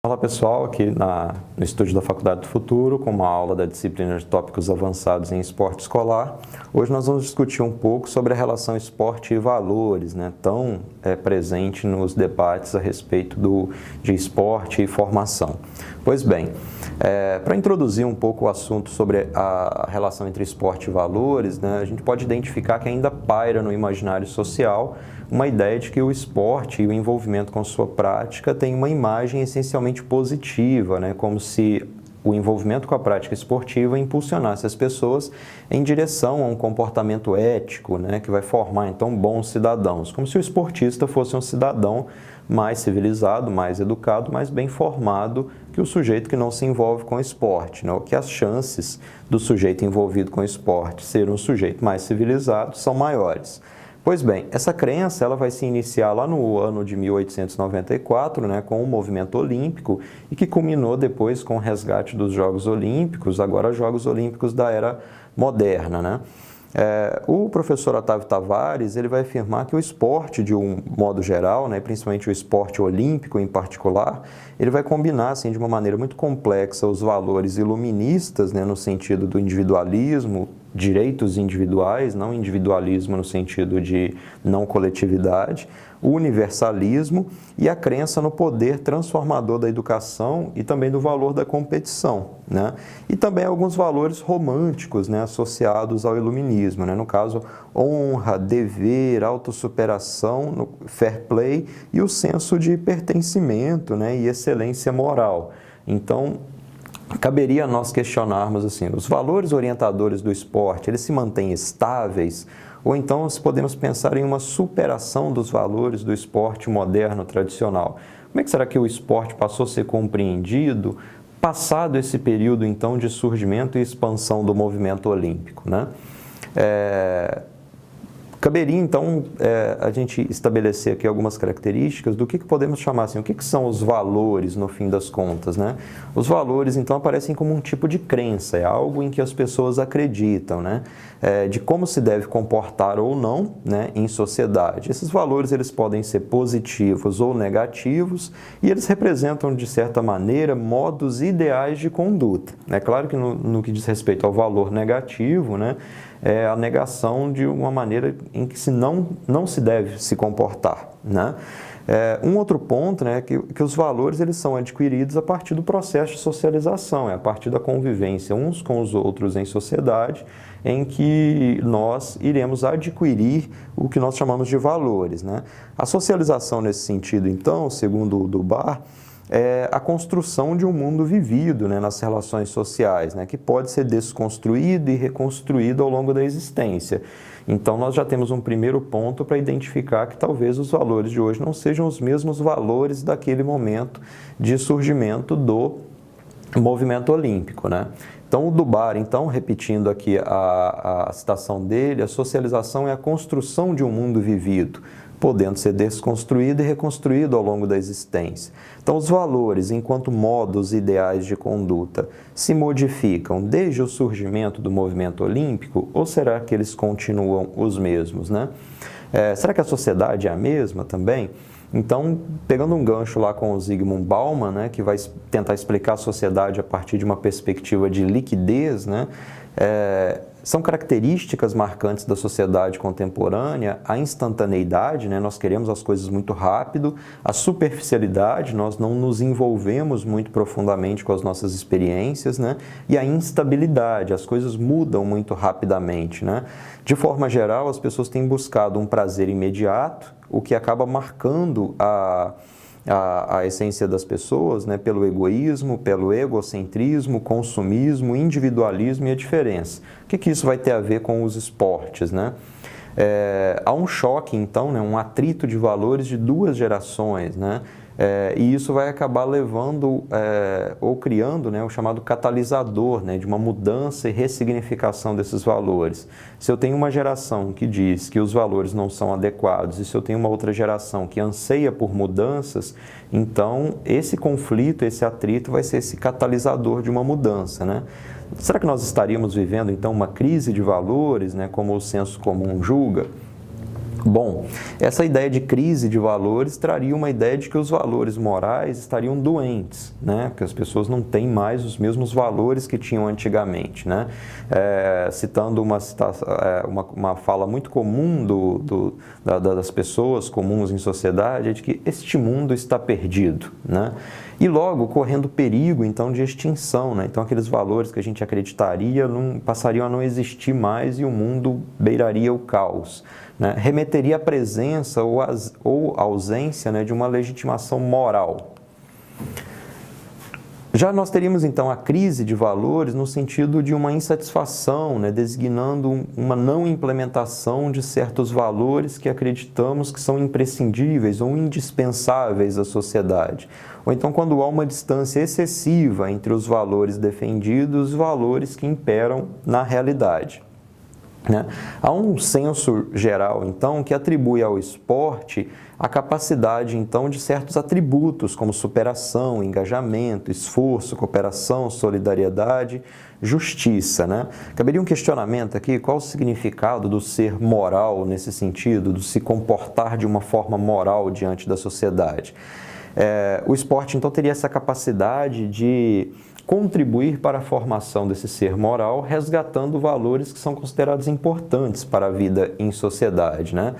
Olá pessoal, aqui no estúdio da Faculdade do Futuro, com uma aula da disciplina de tópicos avançados em esporte escolar. Hoje nós vamos discutir um pouco sobre a relação esporte e valores, tão presente nos debates a respeito de esporte e formação. Pois bem, para introduzir um pouco o assunto sobre a relação entre esporte e valores, a gente pode identificar que ainda paira no imaginário social uma ideia de que o esporte e o envolvimento com sua prática tem uma imagem essencialmente positiva, como se o envolvimento com a prática esportiva impulsionasse as pessoas em direção a um comportamento ético, que vai formar, então, bons cidadãos, como se o esportista fosse um cidadão mais civilizado, mais educado, mais bem formado que o sujeito que não se envolve com o esporte, que as chances do sujeito envolvido com o esporte ser um sujeito mais civilizado são maiores. Pois bem, essa crença ela vai se iniciar lá no ano de 1894, com o movimento olímpico e que culminou depois com o resgate dos Jogos Olímpicos, agora Jogos Olímpicos da era moderna. O professor Otávio Tavares ele vai afirmar que o esporte, de um modo geral, principalmente o esporte olímpico em particular, ele vai combinar assim, de uma maneira muito complexa os valores iluministas, no sentido do individualismo, direitos individuais, não individualismo no sentido de não coletividade, o universalismo e a crença no poder transformador da educação e também do valor da competição, E também alguns valores românticos, associados ao iluminismo, no caso, honra, dever, autossuperação, fair play e o senso de pertencimento, e excelência moral. Então, caberia a nós questionarmos assim, os valores orientadores do esporte, eles se mantêm estáveis? Ou então podemos pensar em uma superação dos valores do esporte moderno tradicional? Como é que será que o esporte passou a ser compreendido passado esse período então de surgimento e expansão do movimento olímpico, Caberia, então, a gente estabelecer aqui algumas características do que podemos chamar assim, o que são os valores, no fim das contas, Os valores, então, aparecem como um tipo de crença, é algo em que as pessoas acreditam, de como se deve comportar ou não, em sociedade. Esses valores, eles podem ser positivos ou negativos e eles representam, de certa maneira, modos ideais de conduta. É claro que no que diz respeito ao valor negativo, é a negação de uma maneira em que não se deve se comportar, Um outro ponto é que os valores eles são adquiridos a partir do processo de socialização, a partir da convivência uns com os outros em sociedade, em que nós iremos adquirir o que nós chamamos de valores, A socialização nesse sentido, então, segundo o Dunbar, é a construção de um mundo vivido nas relações sociais, que pode ser desconstruído e reconstruído ao longo da existência. Então, nós já temos um primeiro ponto para identificar que talvez os valores de hoje não sejam os mesmos valores daquele momento de surgimento do movimento olímpico, Então, o Dunbar, repetindo aqui a citação dele, a socialização é a construção de um mundo vivido, podendo ser desconstruído e reconstruído ao longo da existência. Então, os valores, enquanto modos ideais de conduta, se modificam desde o surgimento do movimento olímpico ou será que eles continuam os mesmos, Será que a sociedade é a mesma também? Então, pegando um gancho lá com o Zygmunt Bauman, que vai tentar explicar a sociedade a partir de uma perspectiva de liquidez, são características marcantes da sociedade contemporânea a instantaneidade, nós queremos as coisas muito rápido, a superficialidade, nós não nos envolvemos muito profundamente com as nossas experiências, e a instabilidade, as coisas mudam muito rapidamente. De forma geral, as pessoas têm buscado um prazer imediato, o que acaba marcando a essência das pessoas, pelo egoísmo, pelo egocentrismo, consumismo, individualismo e a diferença. O que isso vai ter a ver com os esportes, Há um choque, então, um atrito de valores de duas gerações, e isso vai acabar levando ou criando o chamado catalisador de uma mudança e ressignificação desses valores. Se eu tenho uma geração que diz que os valores não são adequados e se eu tenho uma outra geração que anseia por mudanças, então esse conflito, esse atrito vai ser esse catalisador de uma mudança, Será que nós estaríamos vivendo então uma crise de valores, como o senso comum julga? Bom, essa ideia de crise de valores traria uma ideia de que os valores morais estariam doentes, né? Porque as pessoas não têm mais os mesmos valores que tinham antigamente, né? Citando uma fala muito comum das pessoas comuns em sociedade, é de que este mundo está perdido, né? E logo correndo perigo, então, de extinção, né? Então, aqueles valores que a gente acreditaria passariam a não existir mais e o mundo beiraria o caos, né? Remeteria à presença ou ausência, né, de uma legitimação moral. Já nós teríamos, então, a crise de valores no sentido de uma insatisfação, né, designando uma não implementação de certos valores que acreditamos que são imprescindíveis ou indispensáveis à sociedade. Ou então, quando há uma distância excessiva entre os valores defendidos e os valores que imperam na realidade, né? Há um senso geral, então, que atribui ao esporte a capacidade, então, de certos atributos, como superação, engajamento, esforço, cooperação, solidariedade, justiça, né? Caberia um questionamento aqui: qual o significado do ser moral nesse sentido, do se comportar de uma forma moral diante da sociedade? O esporte, então, teria essa capacidade de contribuir para a formação desse ser moral, resgatando valores que são considerados importantes para a vida em sociedade, né?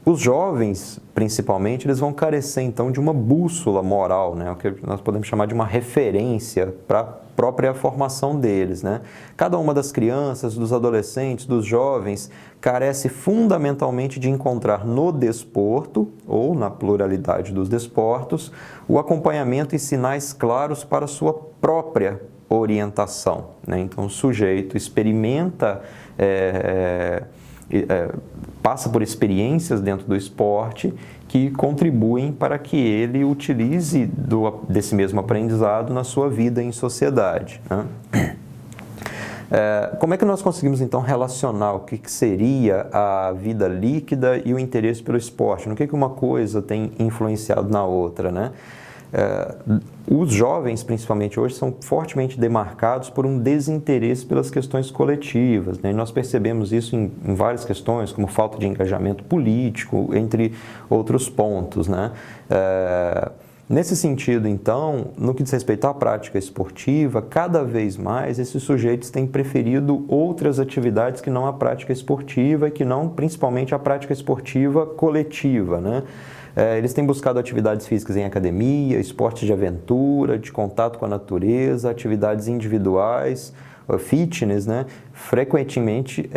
Os jovens, principalmente, eles vão carecer, então, de uma bússola moral, né? O que nós podemos chamar de uma referência para a própria formação deles, né? Cada uma das crianças, dos adolescentes, dos jovens, carece fundamentalmente de encontrar no desporto, ou na pluralidade dos desportos, o acompanhamento e sinais claros para a sua própria orientação, né? Então, o sujeito experimenta, passa por experiências dentro do esporte que contribuem para que ele utilize desse mesmo aprendizado na sua vida em sociedade, né? Como é que nós conseguimos, então, relacionar o que seria a vida líquida e o interesse pelo esporte? No que uma coisa tem influenciado na outra, né? Os jovens, principalmente hoje, são fortemente demarcados por um desinteresse pelas questões coletivas, né? E nós percebemos isso em várias questões, como falta de engajamento político, entre outros pontos, né? Nesse sentido, então, no que diz respeito à prática esportiva, cada vez mais esses sujeitos têm preferido outras atividades que não a prática esportiva e que não, principalmente, a prática esportiva coletiva, né? Eles têm buscado atividades físicas em academia, esportes de aventura, de contato com a natureza, atividades individuais, fitness, né? Frequentemente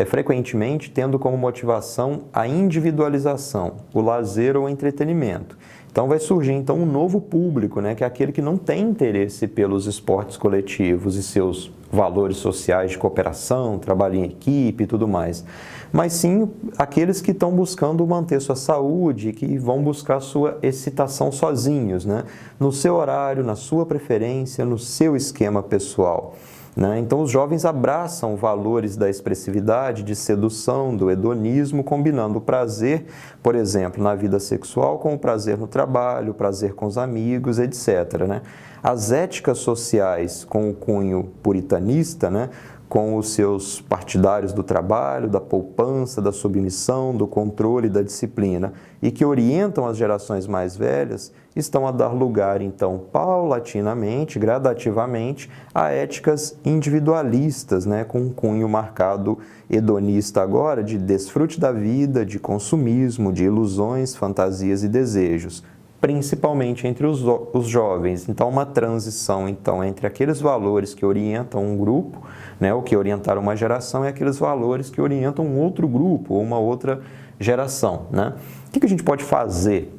tendo como motivação a individualização, o lazer ou o entretenimento. Então vai surgir, então, um novo público, né, que é aquele que não tem interesse pelos esportes coletivos e seus valores sociais de cooperação, trabalho em equipe e tudo mais, mas sim aqueles que estão buscando manter sua saúde, que vão buscar sua excitação sozinhos, né, no seu horário, na sua preferência, no seu esquema pessoal, né? Então, os jovens abraçam valores da expressividade, de sedução, do hedonismo, combinando o prazer, por exemplo, na vida sexual, com o prazer no trabalho, o prazer com os amigos, etc., né? As éticas sociais com o cunho puritanista, né, com os seus partidários do trabalho, da poupança, da submissão, do controle, da disciplina, e que orientam as gerações mais velhas, estão a dar lugar, então, paulatinamente, gradativamente, a éticas individualistas, né, com um cunho marcado hedonista agora, de desfrute da vida, de consumismo, de ilusões, fantasias e desejos, principalmente entre os jovens. Então, uma transição, então, entre aqueles valores que orientam um grupo, né, ou que orientaram uma geração, e aqueles valores que orientam um outro grupo, ou uma outra geração, né? O que a gente pode fazer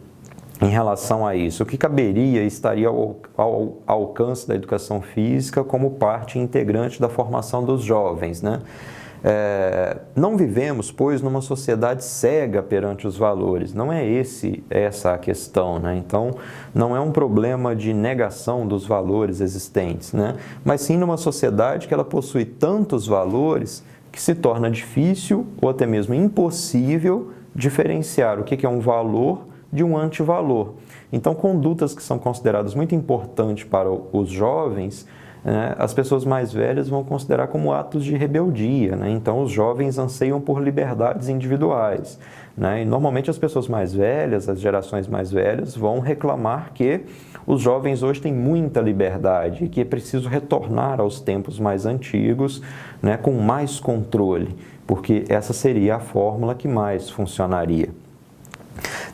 em relação a isso? O que caberia e estaria ao alcance da educação física como parte integrante da formação dos jovens, né? Não vivemos, pois, numa sociedade cega perante os valores. Não é essa a questão, né? Então, não é um problema de negação dos valores existentes, né? Mas sim numa sociedade que ela possui tantos valores que se torna difícil ou até mesmo impossível diferenciar o que é um valor de um antivalor. Então, condutas que são consideradas muito importantes para os jovens né, as pessoas mais velhas vão considerar como atos de rebeldia, né? Então, os jovens anseiam por liberdades individuais, né? E normalmente as pessoas mais velhas, as gerações mais velhas, vão reclamar que os jovens hoje têm muita liberdade e que é preciso retornar aos tempos mais antigos, né, com mais controle, porque essa seria a fórmula que mais funcionaria.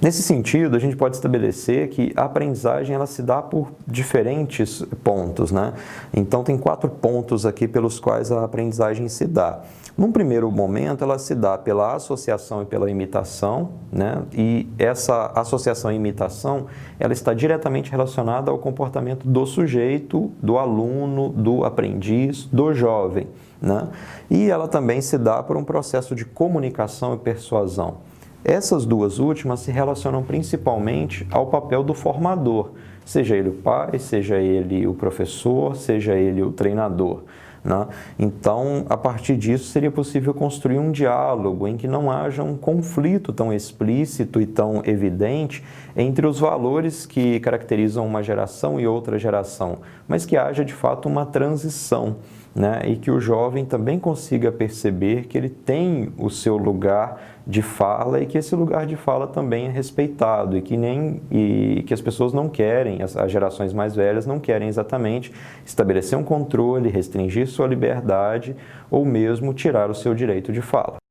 Nesse sentido, a gente pode estabelecer que a aprendizagem ela se dá por diferentes pontos, né? Então, tem 4 pontos aqui pelos quais a aprendizagem se dá. Num primeiro momento, ela se dá pela associação e pela imitação, né? E essa associação e imitação, ela está diretamente relacionada ao comportamento do sujeito, do aluno, do aprendiz, do jovem, né? E ela também se dá por um processo de comunicação e persuasão. Essas duas últimas se relacionam principalmente ao papel do formador, seja ele o pai, seja ele o professor, seja ele o treinador, né? Então, a partir disso, seria possível construir um diálogo em que não haja um conflito tão explícito e tão evidente entre os valores que caracterizam uma geração e outra geração, mas que haja, de fato, uma transição, né? E que o jovem também consiga perceber que ele tem o seu lugar de fala e que esse lugar de fala também é respeitado e que as pessoas não querem, as gerações mais velhas não querem exatamente estabelecer um controle, restringir sua liberdade ou mesmo tirar o seu direito de fala.